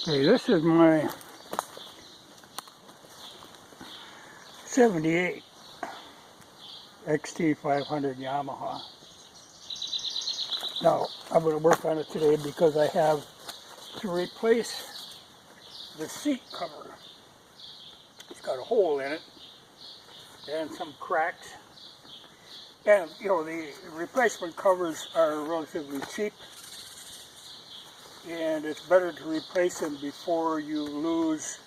Okay, this is my 78 XT500 Yamaha. Now, I'm going to work on it today because I have to replace the seat cover. It's got a hole in it and some cracks. And, you know, the replacement covers are relatively cheap, and it's better to replace them before you lose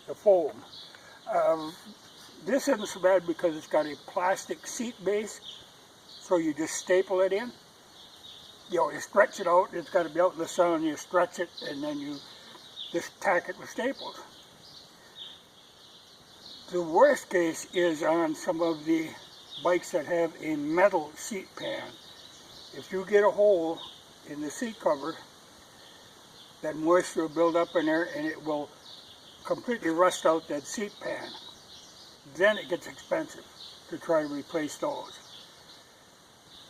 the foam. This isn't so bad because it's got a plastic seat base, so you just staple it in. You know, you stretch it out, it's got to be out in the sun, you stretch it, and then you just tack it with staples. The worst case is on some of the bikes that have a metal seat pan. If you get a hole in the seat cover, that moisture will build up in there and it will completely rust out that seat pan. Then it gets expensive to try to replace those.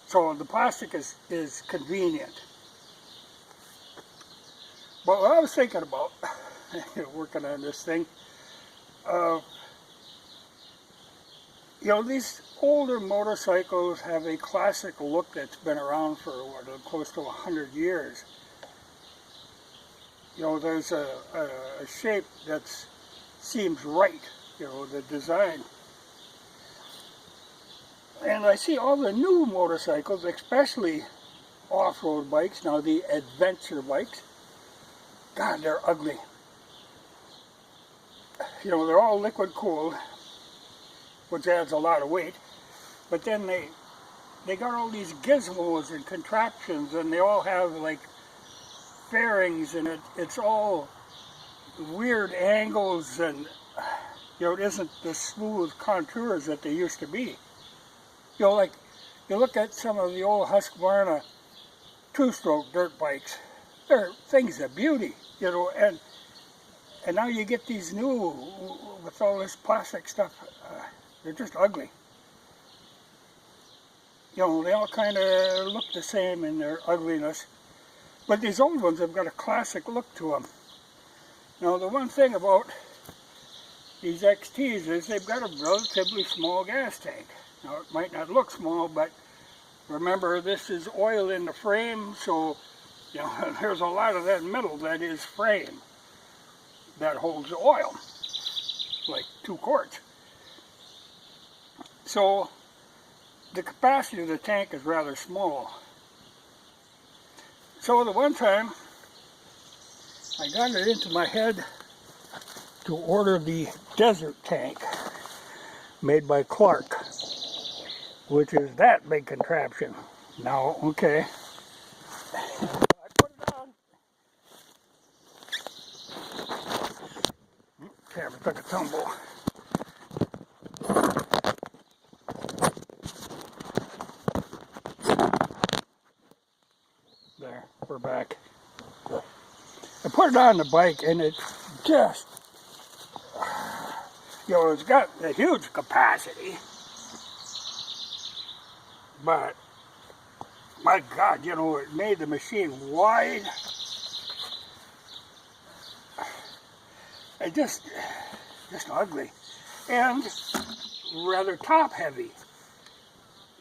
So the plastic is convenient. But what I was thinking about, working on this thing, you know, these older motorcycles have a classic look that's been around for close to 100 years. You know, there's a shape that seems right, you know, the design. And I see all the new motorcycles, especially off-road bikes, now the adventure bikes, God, they're ugly. You know, they're all liquid cooled, which adds a lot of weight, but then they got all these gizmos and contraptions, and they all have like fairings, and it's all weird angles, and you know, it isn't the smooth contours that they used to be. You know, like you look at some of the old Husqvarna two-stroke dirt bikes, they're things of beauty, you know, and now you get these new with all this plastic stuff. They're just ugly. You know, they all kind of look the same in their ugliness. But these old ones have got a classic look to them. Now, the one thing about these XTs is they've got a relatively small gas tank. Now, it might not look small, but remember, this is oil in the frame, so, you know, there's a lot of that metal that is frame that holds the oil, like 2 quarts. So the capacity of the tank is rather small. So the one time I got it into my head to order the desert tank made by Clark, which is that big contraption. Now, okay, I put it on. Camera took a tumble. There, we're back. I put it on the bike and it just, you know, it's got a huge capacity, but my God, you know, it made the machine wide. It just ugly and rather top heavy.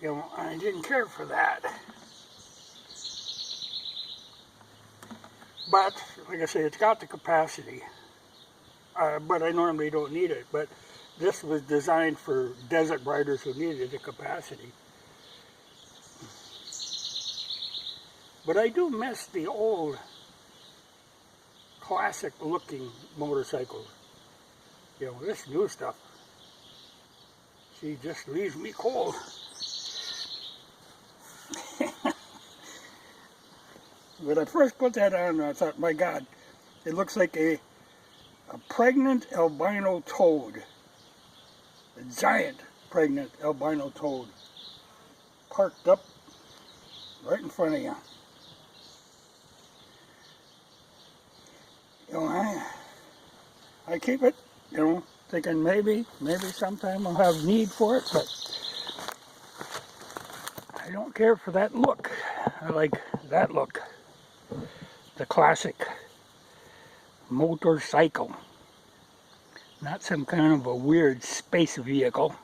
You know, I didn't care for that. But, like I say, it's got the capacity, but I normally don't need it. But this was designed for desert riders who needed the capacity. But I do miss the old, classic-looking motorcycles. You know, this new stuff, she just leaves me cold. When I first put that on, I thought, my God, it looks like a pregnant albino toad. A giant pregnant albino toad. Parked up right in front of you. You know, I keep it, you know, thinking maybe sometime I'll have need for it, but I don't care for that look. I like that look. the classic motorcycle. Not some kind of a weird space vehicle.